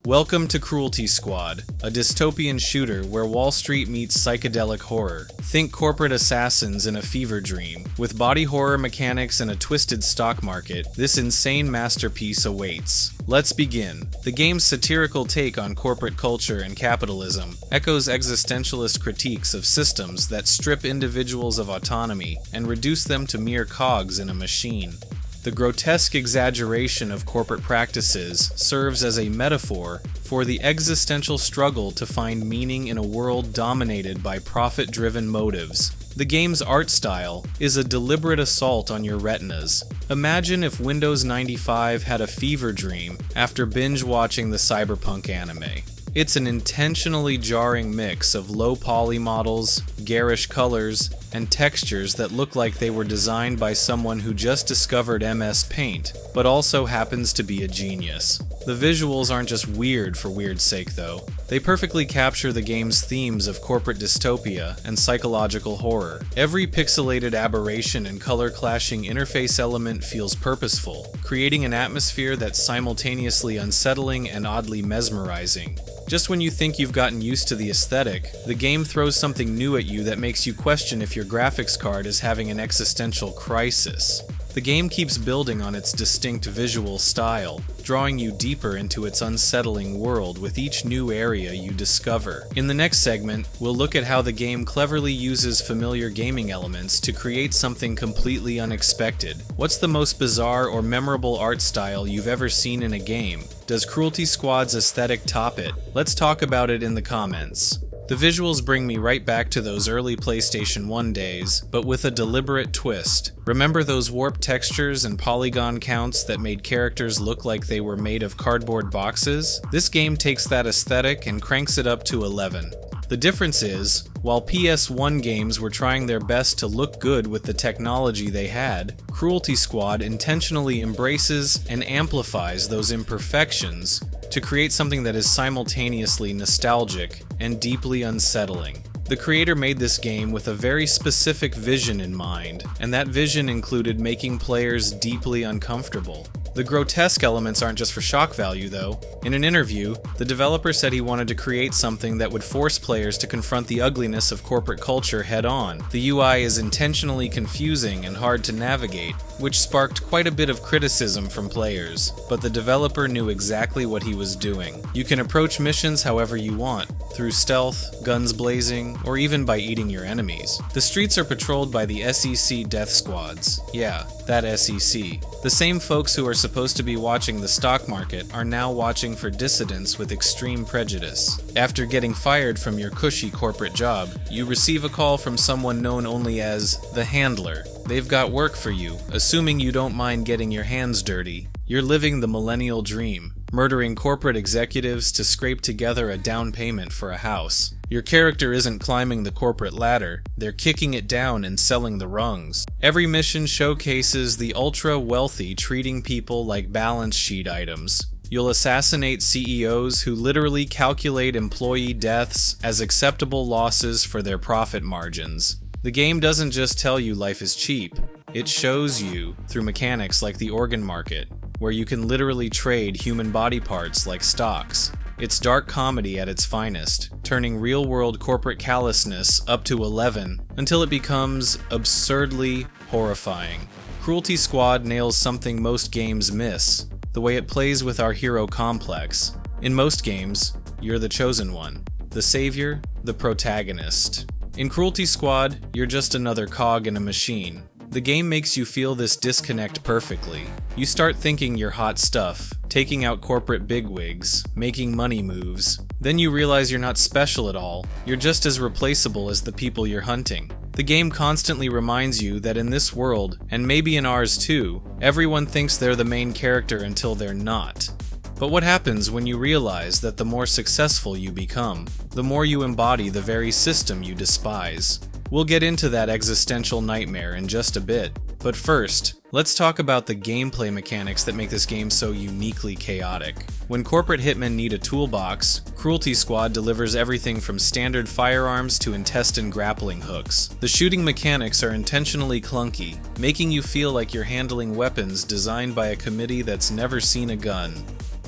Welcome to Cruelty Squad, a dystopian shooter where Wall Street meets psychedelic horror. Think corporate assassins in a fever dream. With body horror mechanics and a twisted stock market, this insane masterpiece awaits. Let's begin. The game's satirical take on corporate culture and capitalism echoes existentialist critiques of systems that strip individuals of autonomy and reduce them to mere cogs in a machine. The grotesque exaggeration of corporate practices serves as a metaphor for the existential struggle to find meaning in a world dominated by profit-driven motives. The game's art style is a deliberate assault on your retinas. Imagine if Windows 95 had a fever dream after binge-watching the cyberpunk anime. It's an intentionally jarring mix of low-poly models, garish colors, and textures that look like they were designed by someone who just discovered MS Paint, but also happens to be a genius. The visuals aren't just weird for weird's sake though. They perfectly capture the game's themes of corporate dystopia and psychological horror. Every pixelated aberration and color-clashing interface element feels purposeful, creating an atmosphere that's simultaneously unsettling and oddly mesmerizing. Just when you think you've gotten used to the aesthetic, the game throws something new at you that makes you question if your graphics card is having an existential crisis. The game keeps building on its distinct visual style, drawing you deeper into its unsettling world with each new area you discover. In the next segment, we'll look at how the game cleverly uses familiar gaming elements to create something completely unexpected. What's the most bizarre or memorable art style you've ever seen in a game? Does Cruelty Squad's aesthetic top it? Let's talk about it in the comments. The visuals bring me right back to those early PlayStation 1 days, but with a deliberate twist. Remember those warped textures and polygon counts that made characters look like they were made of cardboard boxes? This game takes that aesthetic and cranks it up to 11. The difference is, while PS1 games were trying their best to look good with the technology they had, Cruelty Squad intentionally embraces and amplifies those imperfections to create something that is simultaneously nostalgic and deeply unsettling. The creator made this game with a very specific vision in mind, and that vision included making players deeply uncomfortable. The grotesque elements aren't just for shock value, though. In an interview, the developer said he wanted to create something that would force players to confront the ugliness of corporate culture head-on. The UI is intentionally confusing and hard to navigate, which sparked quite a bit of criticism from players, but the developer knew exactly what he was doing. You can approach missions however you want, through stealth, guns blazing, or even by eating your enemies. The streets are patrolled by the SEC death squads. Yeah, that SEC. The same folks who are supposed to be watching the stock market are now watching for dissidents with extreme prejudice. After getting fired from your cushy corporate job, you receive a call from someone known only as the Handler. They've got work for you, assuming you don't mind getting your hands dirty. You're living the millennial dream, murdering corporate executives to scrape together a down payment for a house. Your character isn't climbing the corporate ladder, they're kicking it down and selling the rungs. Every mission showcases the ultra-wealthy treating people like balance sheet items. You'll assassinate CEOs who literally calculate employee deaths as acceptable losses for their profit margins. The game doesn't just tell you life is cheap, it shows you through mechanics like the organ market, where you can literally trade human body parts like stocks. It's dark comedy at its finest, turning real-world corporate callousness up to 11 until it becomes absurdly horrifying. Cruelty Squad nails something most games miss, the way it plays with our hero complex. In most games, you're the chosen one, the savior, the protagonist. In Cruelty Squad, you're just another cog in a machine. The game makes you feel this disconnect perfectly. You start thinking you're hot stuff, taking out corporate bigwigs, making money moves. Then you realize you're not special at all, you're just as replaceable as the people you're hunting. The game constantly reminds you that in this world, and maybe in ours too, everyone thinks they're the main character until they're not. But what happens when you realize that the more successful you become, the more you embody the very system you despise? We'll get into that existential nightmare in just a bit, but first, let's talk about the gameplay mechanics that make this game so uniquely chaotic. When corporate hitmen need a toolbox, Cruelty Squad delivers everything from standard firearms to intestine grappling hooks. The shooting mechanics are intentionally clunky, making you feel like you're handling weapons designed by a committee that's never seen a gun.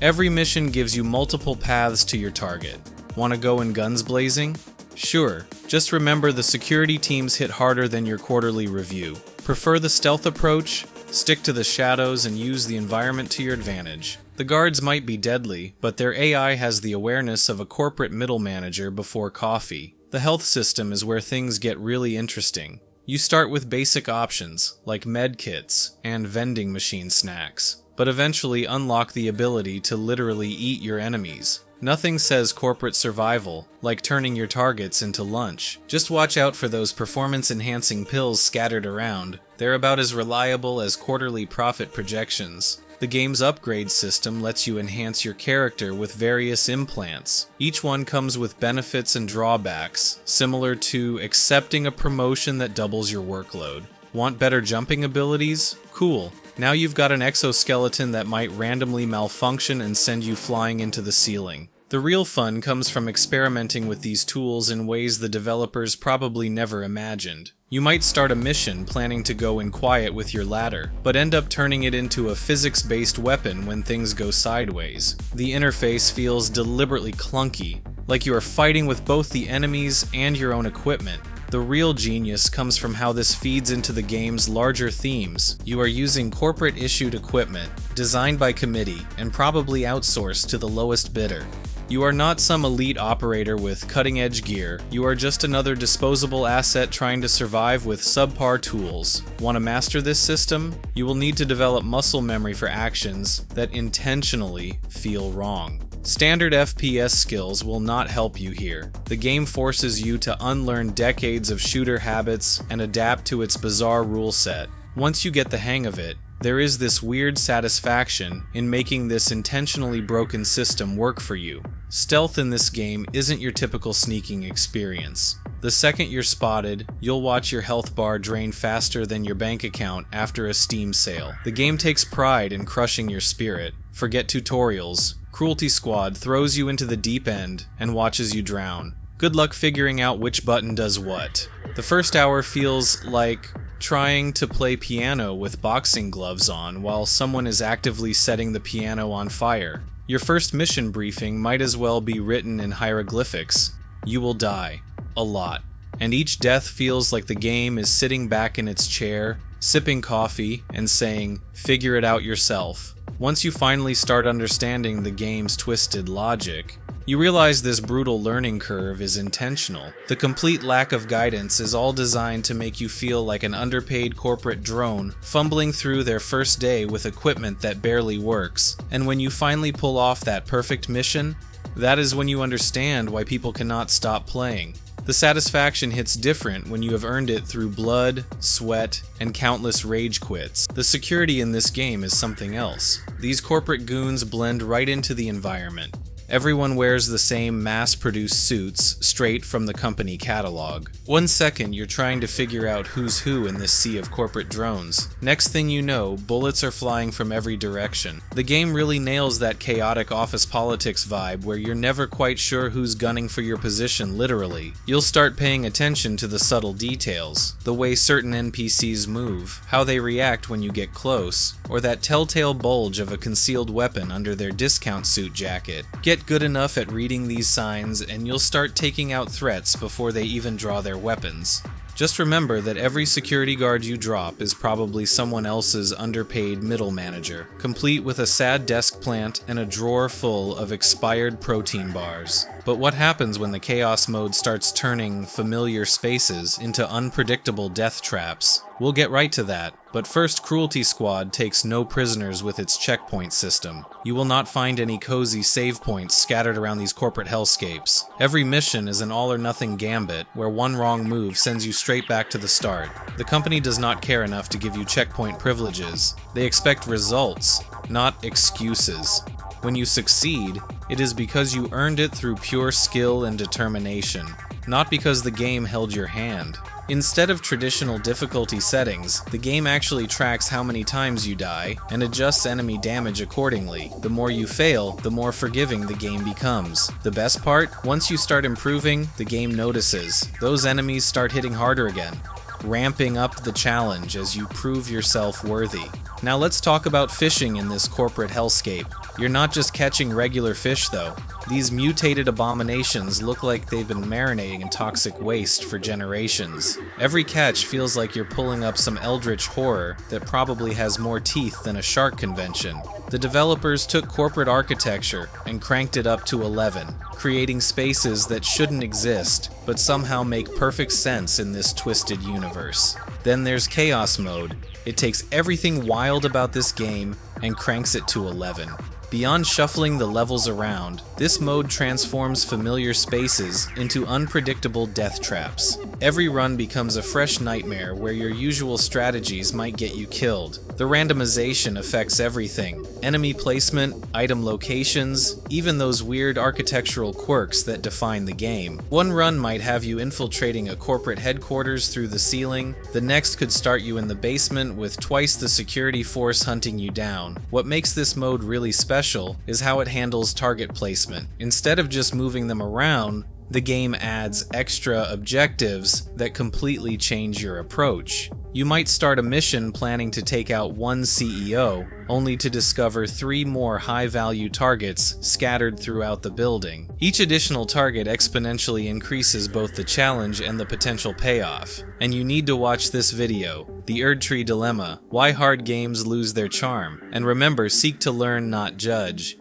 Every mission gives you multiple paths to your target. Want to go in guns blazing? Sure, just remember the security teams hit harder than your quarterly review. Prefer the stealth approach? Stick to the shadows and use the environment to your advantage. The guards might be deadly, but their AI has the awareness of a corporate middle manager before coffee. The health system is where things get really interesting. You start with basic options, like med kits and vending machine snacks, but eventually unlock the ability to literally eat your enemies. Nothing says corporate survival like turning your targets into lunch. Just watch out for those performance-enhancing pills scattered around. They're about as reliable as quarterly profit projections. The game's upgrade system lets you enhance your character with various implants. Each one comes with benefits and drawbacks, similar to accepting a promotion that doubles your workload. Want better jumping abilities? Cool. Now you've got an exoskeleton that might randomly malfunction and send you flying into the ceiling. The real fun comes from experimenting with these tools in ways the developers probably never imagined. You might start a mission planning to go in quiet with your ladder, but end up turning it into a physics-based weapon when things go sideways. The interface feels deliberately clunky, like you are fighting with both the enemies and your own equipment. The real genius comes from how this feeds into the game's larger themes. You are using corporate-issued equipment, designed by committee, and probably outsourced to the lowest bidder. You are not some elite operator with cutting-edge gear. You are just another disposable asset trying to survive with subpar tools. Want to master this system? You will need to develop muscle memory for actions that intentionally feel wrong. Standard FPS skills will not help you here. The game forces you to unlearn decades of shooter habits and adapt to its bizarre rule set. Once you get the hang of it, there is this weird satisfaction in making this intentionally broken system work for you. Stealth in this game isn't your typical sneaking experience. The second you're spotted, you'll watch your health bar drain faster than your bank account after a Steam sale. The game takes pride in crushing your spirit. Forget tutorials. Cruelty Squad throws you into the deep end and watches you drown. Good luck figuring out which button does what. The first hour feels like trying to play piano with boxing gloves on while someone is actively setting the piano on fire. Your first mission briefing might as well be written in hieroglyphics. You will die. A lot. And each death feels like the game is sitting back in its chair, sipping coffee, and saying, "Figure it out yourself." Once you finally start understanding the game's twisted logic, you realize this brutal learning curve is intentional. The complete lack of guidance is all designed to make you feel like an underpaid corporate drone fumbling through their first day with equipment that barely works. And when you finally pull off that perfect mission, that is when you understand why people cannot stop playing. The satisfaction hits different when you have earned it through blood, sweat, and countless rage quits. The security in this game is something else. These corporate goons blend right into the environment. Everyone wears the same mass-produced suits straight from the company catalog. 1 second you're trying to figure out who's who in this sea of corporate drones. Next thing you know, bullets are flying from every direction. The game really nails that chaotic office politics vibe where you're never quite sure who's gunning for your position literally. You'll start paying attention to the subtle details, the way certain NPCs move, how they react when you get close, or that telltale bulge of a concealed weapon under their discount suit jacket. Get good enough at reading these signs and you'll start taking out threats before they even draw their weapons. Just remember that every security guard you drop is probably someone else's underpaid middle manager, complete with a sad desk plant and a drawer full of expired protein bars. But what happens when the chaos mode starts turning familiar spaces into unpredictable death traps? We'll get right to that, but first Cruelty Squad takes no prisoners with its checkpoint system. You will not find any cozy save points scattered around these corporate hellscapes. Every mission is an all-or-nothing gambit, where one wrong move sends you straight back to the start. The company does not care enough to give you checkpoint privileges. They expect results, not excuses. When you succeed, it is because you earned it through pure skill and determination, not because the game held your hand. Instead of traditional difficulty settings, the game actually tracks how many times you die and adjusts enemy damage accordingly. The more you fail, the more forgiving the game becomes. The best part? Once you start improving, the game notices. Those enemies start hitting harder again, ramping up the challenge as you prove yourself worthy. Now let's talk about fishing in this corporate hellscape. You're not just catching regular fish though. These mutated abominations look like they've been marinating in toxic waste for generations. Every catch feels like you're pulling up some eldritch horror that probably has more teeth than a shark convention. The developers took corporate architecture and cranked it up to 11, creating spaces that shouldn't exist, but somehow make perfect sense in this twisted universe. Then there's Chaos Mode. It takes everything wild about this game and cranks it to 11. Beyond shuffling the levels around, this mode transforms familiar spaces into unpredictable death traps. Every run becomes a fresh nightmare where your usual strategies might get you killed. The randomization affects everything: enemy placement, item locations, even those weird architectural quirks that define the game. One run might have you infiltrating a corporate headquarters through the ceiling, the next could start you in the basement with twice the security force hunting you down. What makes this mode really special is how it handles target placement. Instead of just moving them around, the game adds extra objectives that completely change your approach. You might start a mission planning to take out one CEO, only to discover 3 more high-value targets scattered throughout the building. Each additional target exponentially increases both the challenge and the potential payoff. And you need to watch this video, The Erdtree Dilemma: Why Hard Games Lose Their Charm. And remember, seek to learn, not judge.